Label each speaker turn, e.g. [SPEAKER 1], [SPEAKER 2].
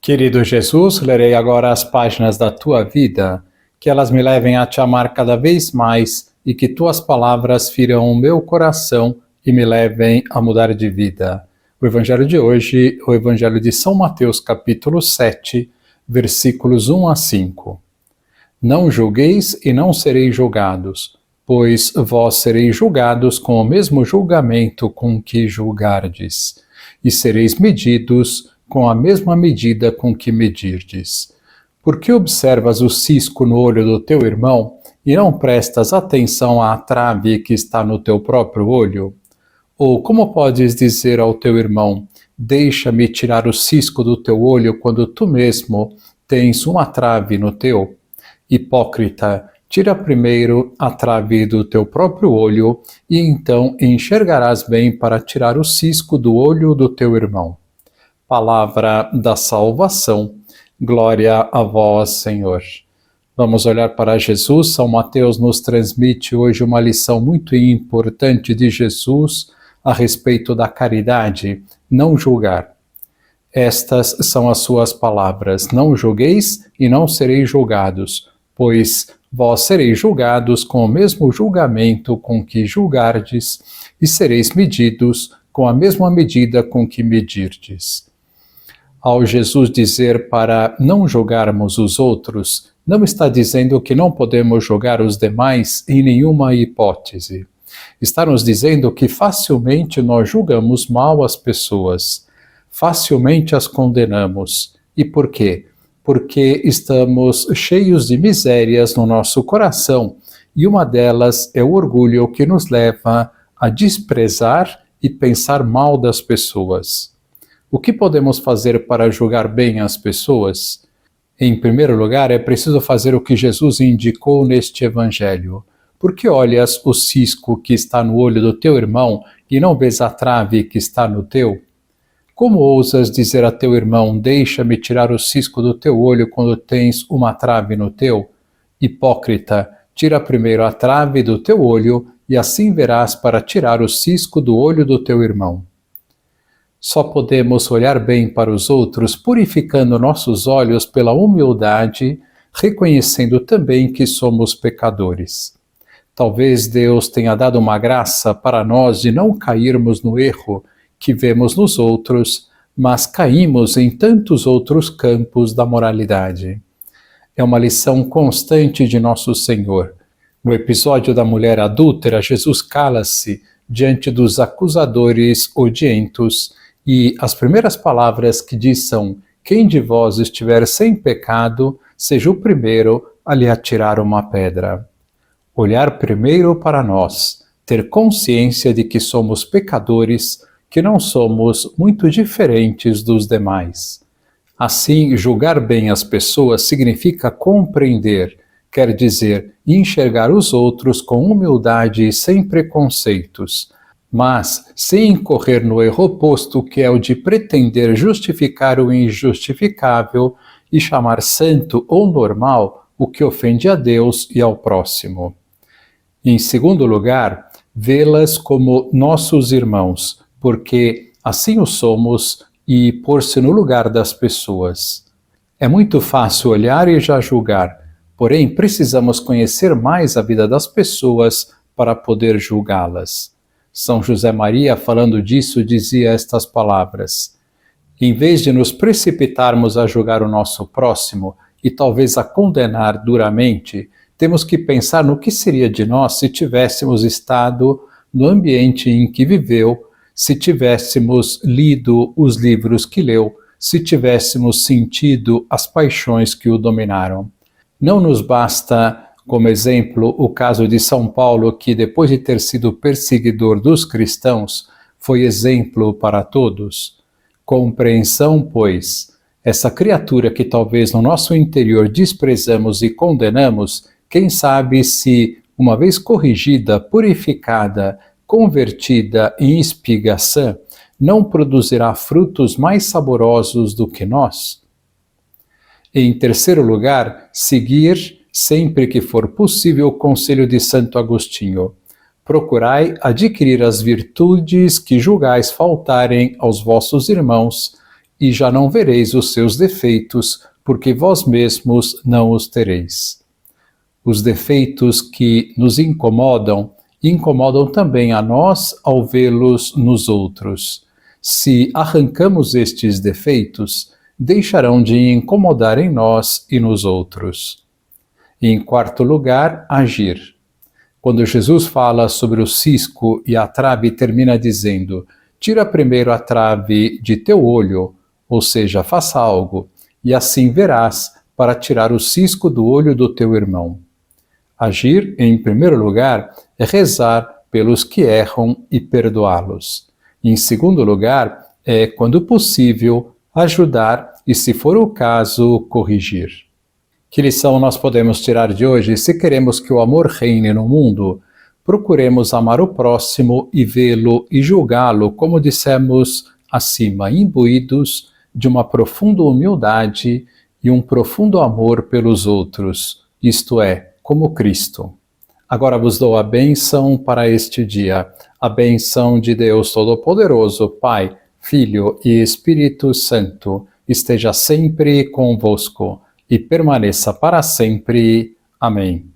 [SPEAKER 1] Querido Jesus, lerei agora as páginas da tua vida, que elas me levem a te amar cada vez mais e que tuas palavras firam o meu coração e me levem a mudar de vida. O evangelho de hoje, o evangelho de São Mateus, capítulo 7, versículos 1 a 5. Não julgueis e não sereis julgados, pois vós sereis julgados com o mesmo julgamento com que julgardes, e sereis medidos com a mesma medida com que medirdes. Por que observas o cisco no olho do teu irmão e não prestas atenção à trave que está no teu próprio olho? Ou como podes dizer ao teu irmão, deixa-me tirar o cisco do teu olho quando tu mesmo tens uma trave no teu? Hipócrita, tira primeiro a trave do teu próprio olho e então enxergarás bem para tirar o cisco do olho do teu irmão. Palavra da salvação, glória a vós, Senhor. Vamos olhar para Jesus. São Mateus nos transmite hoje uma lição muito importante de Jesus a respeito da caridade, não julgar. Estas são as suas palavras: não julgueis e não sereis julgados, pois vós sereis julgados com o mesmo julgamento com que julgardes, e sereis medidos com a mesma medida com que medirdes. Ao Jesus dizer para não julgarmos os outros, não está dizendo que não podemos julgar os demais em nenhuma hipótese. Está nos dizendo que facilmente nós julgamos mal as pessoas, facilmente as condenamos. E por quê? Porque estamos cheios de misérias no nosso coração, e uma delas é o orgulho que nos leva a desprezar e pensar mal das pessoas. O que podemos fazer para julgar bem as pessoas? Em primeiro lugar, é preciso fazer o que Jesus indicou neste evangelho. Por que olhas o cisco que está no olho do teu irmão e não vês a trave que está no teu? Como ousas dizer a teu irmão, deixa-me tirar o cisco do teu olho quando tens uma trave no teu? Hipócrita, tira primeiro a trave do teu olho e assim verás para tirar o cisco do olho do teu irmão. Só podemos olhar bem para os outros purificando nossos olhos pela humildade, reconhecendo também que somos pecadores. Talvez Deus tenha dado uma graça para nós de não cairmos no erro que vemos nos outros, mas caímos em tantos outros campos da moralidade. É uma lição constante de nosso Senhor. No episódio da mulher adúltera, Jesus cala-se diante dos acusadores odientos e as primeiras palavras que diz são: quem de vós estiver sem pecado, seja o primeiro a lhe atirar uma pedra. Olhar primeiro para nós, ter consciência de que somos pecadores, que não somos muito diferentes dos demais. Assim, julgar bem as pessoas significa compreender, quer dizer, enxergar os outros com humildade e sem preconceitos, mas sem incorrer no erro oposto, que é o de pretender justificar o injustificável e chamar santo ou normal o que ofende a Deus e ao próximo. Em segundo lugar, vê-las como nossos irmãos, porque assim o somos, e pôr-se no lugar das pessoas. É muito fácil olhar e já julgar, porém precisamos conhecer mais a vida das pessoas para poder julgá-las. São José Maria, falando disso, dizia estas palavras: em vez de nos precipitarmos a julgar o nosso próximo e talvez a condenar duramente, temos que pensar no que seria de nós se tivéssemos estado no ambiente em que viveu, se tivéssemos lido os livros que leu, se tivéssemos sentido as paixões que o dominaram. Não nos basta, como exemplo, o caso de São Paulo, que depois de ter sido perseguidor dos cristãos, foi exemplo para todos. Compreensão, pois, essa criatura que talvez no nosso interior desprezamos e condenamos, quem sabe se, uma vez corrigida, purificada, convertida em espiga sã, não produzirá frutos mais saborosos do que nós? Em terceiro lugar, seguir, sempre que for possível, o conselho de Santo Agostinho: procurai adquirir as virtudes que julgais faltarem aos vossos irmãos e já não vereis os seus defeitos, porque vós mesmos não os tereis. Os defeitos que nos incomodam, incomodam também a nós ao vê-los nos outros. Se arrancamos estes defeitos, deixarão de incomodar em nós e nos outros. E em quarto lugar, agir. Quando Jesus fala sobre o cisco e a trave, termina dizendo: tira primeiro a trave de teu olho, ou seja, faça algo, e assim verás para tirar o cisco do olho do teu irmão. Agir, em primeiro lugar, é rezar pelos que erram e perdoá-los. Em segundo lugar, é, quando possível, ajudar e, se for o caso, corrigir. Que lição nós podemos tirar de hoje? Se queremos que o amor reine no mundo, procuremos amar o próximo e vê-lo e julgá-lo, como dissemos acima, imbuídos de uma profunda humildade e um profundo amor pelos outros, isto é, como Cristo. Agora vos dou a bênção para este dia, a bênção de Deus Todo-Poderoso, Pai, Filho e Espírito Santo, esteja sempre convosco e permaneça para sempre. Amém.